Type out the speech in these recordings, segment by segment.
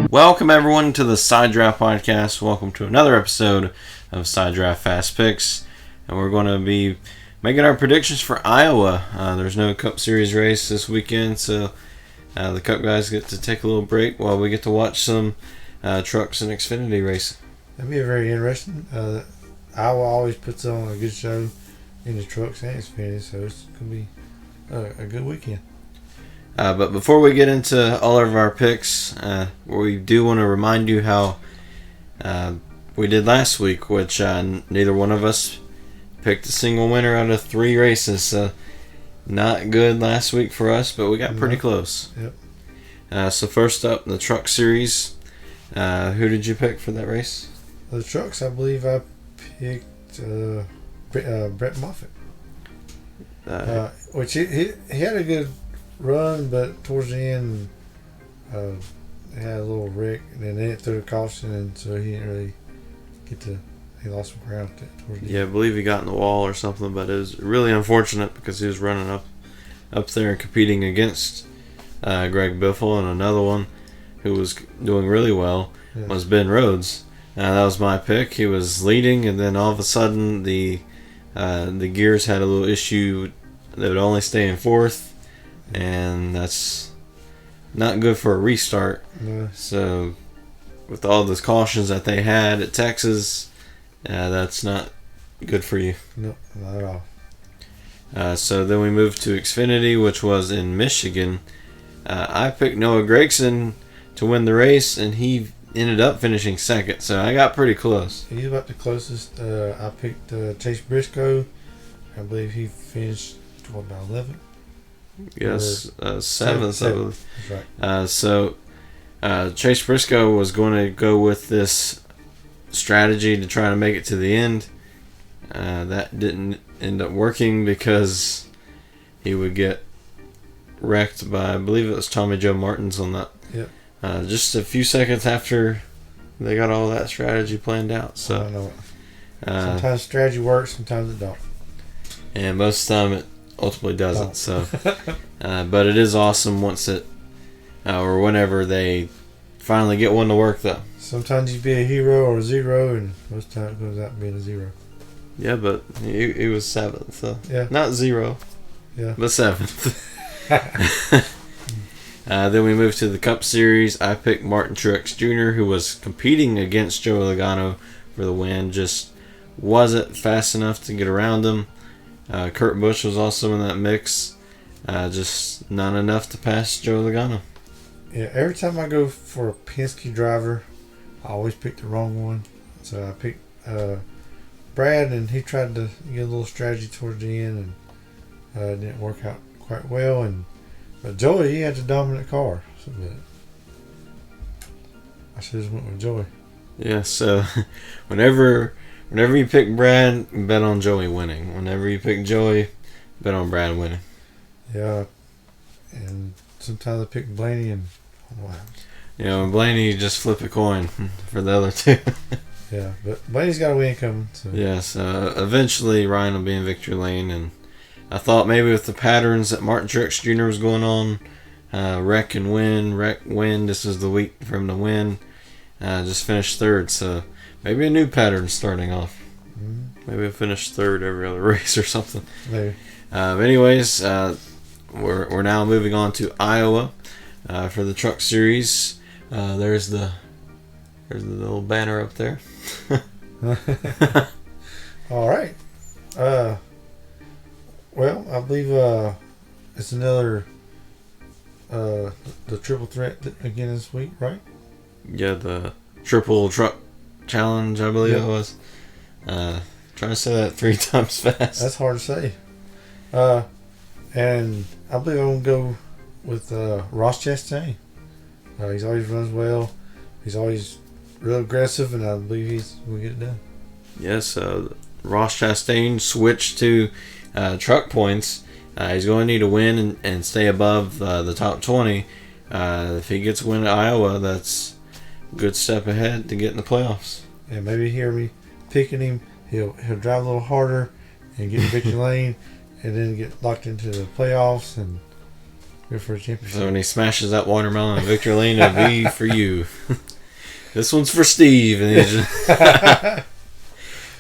Welcome everyone to the Side Draft Podcast. Welcome to another episode of Side Draft Fast Picks. And we're going to be making our predictions for Iowa. There's no Cup Series race this weekend, so the Cup guys get to take a little break while we get to watch some trucks and Xfinity racing. That'd be very interesting. Iowa always puts on a good show in the trucks and Xfinity, so it's going to be a good weekend. But before we get into all of our picks, we do want to remind you how we did last week, which neither one of us picked a single winner out of 3 races. So not good last week for us, but we got pretty close. Yep. So first up, the Truck Series. Who did you pick for that race? The trucks, I believe I picked Brett Moffitt. Which he had a good run, but towards the end he had a little wreck, and then they threw a caution, and so he didn't really he lost some ground towards the end. I believe he got in the wall or something, but it was really unfortunate because he was running up there and competing against Greg Biffle, and another one who was doing really well was Ben Rhodes. That was my pick. He was leading, and then all of a sudden the gears had a little issue. They would only stay in 4th, and that's not good for a restart. No. So with all those cautions that they had at Texas, that's not good for you. No, not at all. So then we moved to Xfinity, which was in Michigan. I picked Noah Gragson to win the race, and he ended up finishing 2nd, so I got pretty close. He's about the closest. I picked Chase Briscoe. I believe he finished about 11th. Yes, 7th. I believe. That's right. So Chase Briscoe was going to go with this strategy to try to make it to the end. That didn't end up working because he would get wrecked by, I believe it was Tommy Joe Martins on that. Yep. Just a few seconds after they got all that strategy planned out. So I know. Sometimes strategy works, sometimes it don't. And most of the time it ultimately doesn't. So, but it is awesome once it or whenever they finally get one to work, though. Sometimes you be a hero or a 0, and most times it goes out being a 0. Yeah, but he was 7th, so yeah, not 0, but 7th. Then we moved to the Cup Series. I picked Martin Truex Jr., who was competing against Joey Logano for the win. Just wasn't fast enough to get around him. Kurt Busch was also in that mix. Just not enough to pass Joey Logano. Yeah, every time I go for a Penske driver, I always pick the wrong one. So I picked Brad, and he tried to get a little strategy towards the end, and it didn't work out quite well. But Joey, he had the dominant car. So I should have went with Joey. Yeah, so whenever you pick Brad, bet on Joey winning. Whenever you pick Joey, bet on Brad winning. Yeah, and sometimes I pick Blaney, and wow. And Blaney just flip a coin for the other 2. Yeah, but Blaney's got a win coming. So. Yes, eventually Ryan will be in victory lane, and I thought maybe with the patterns that Martin Truex Jr. was going on, wreck and win, this is the week for him to win. Just finished 3rd, so maybe a new pattern starting off. Mm-hmm. Maybe I'll finish 3rd every other race or something. Maybe. But anyways, we're now moving on to Iowa for the Truck Series. There's the little banner up there. All right. Well, I believe it's another the triple threat again this week, right? Yeah, the triple truck challenge, I believe it was. Trying to say that 3 times fast. That's hard to say. And I believe I'm going to go with Ross Chastain. He's always runs well. He's always real aggressive, and I believe he's going to get it done. Yes, Ross Chastain switched to truck points. He's going to need a win and stay above the top 20. If he gets a win at Iowa, that's a good step ahead to get in the playoffs. And maybe hear me picking him. He'll drive a little harder and get in victory lane, and then get locked into the playoffs, and Go for a championship. So when he smashes that watermelon in victory lane, it'll be for you. This one's for Steve. And he just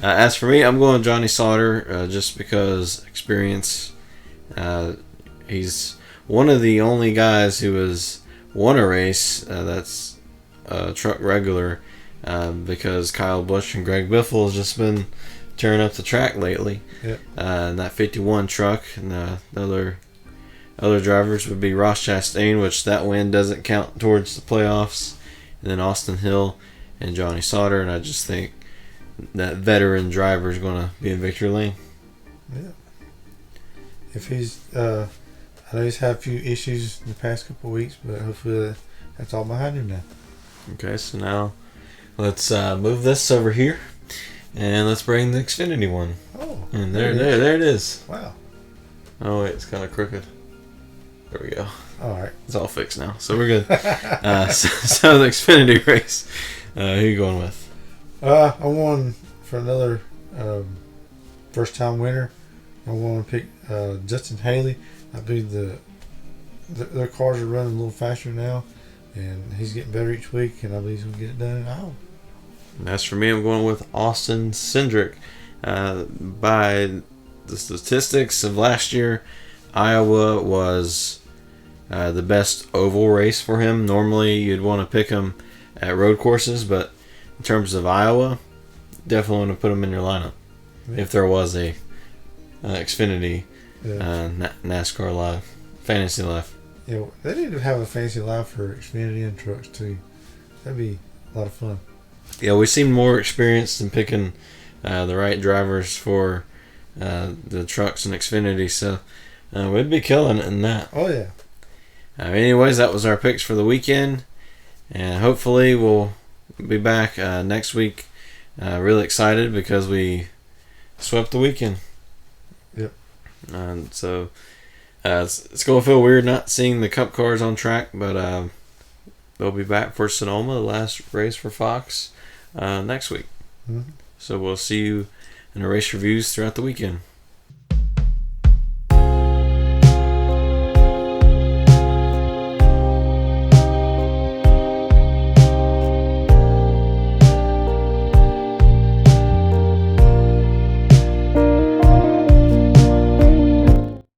as for me, I'm going Johnny Sauter just because experience. He's one of the only guys who has won a race that's truck regular because Kyle Busch and Greg Biffle has just been tearing up the track lately. Yep. And that 51 truck and the other drivers would be Ross Chastain, which that win doesn't count towards the playoffs, and then Austin Hill and Johnny Sauter. And I just think that veteran driver is going to be in victory lane. Yeah. If he's, I know he's had a few issues in the past couple of weeks, but hopefully that's all behind him now. Okay, so now let's move this over here, and let's bring the Xfinity one. Oh, and there it is. Wow. Oh wait, it's kind of crooked. There we go. All right, it's all fixed now, so we're good. So the Xfinity race, who are you going with? I won for another first-time winner. I want to pick Justin Haley. I believe their cars are running a little faster now, and he's getting better each week, and I believe he's going to get it done in Iowa. And as for me, I'm going with Austin Cindric. By the statistics of last year, Iowa was the best oval race for him. Normally, you'd want to pick him at road courses, but in terms of Iowa, definitely want to put him in your lineup. Yeah. If there was a Xfinity NASCAR Live, Fantasy Live. Yeah, they need to have a Fantasy Live for Xfinity and trucks too. That'd be a lot of fun. Yeah, we seem more experienced in picking the right drivers for the trucks and Xfinity, so we'd be killing it in that. Oh yeah. Anyways, that was our picks for the weekend, and hopefully we'll be back next week. Really excited because we swept the weekend. Yep. And so it's going to feel weird not seeing the Cup cars on track, but they'll be back for Sonoma, the last race for Fox, next week. Mm-hmm. So we'll see you in the race reviews throughout the weekend.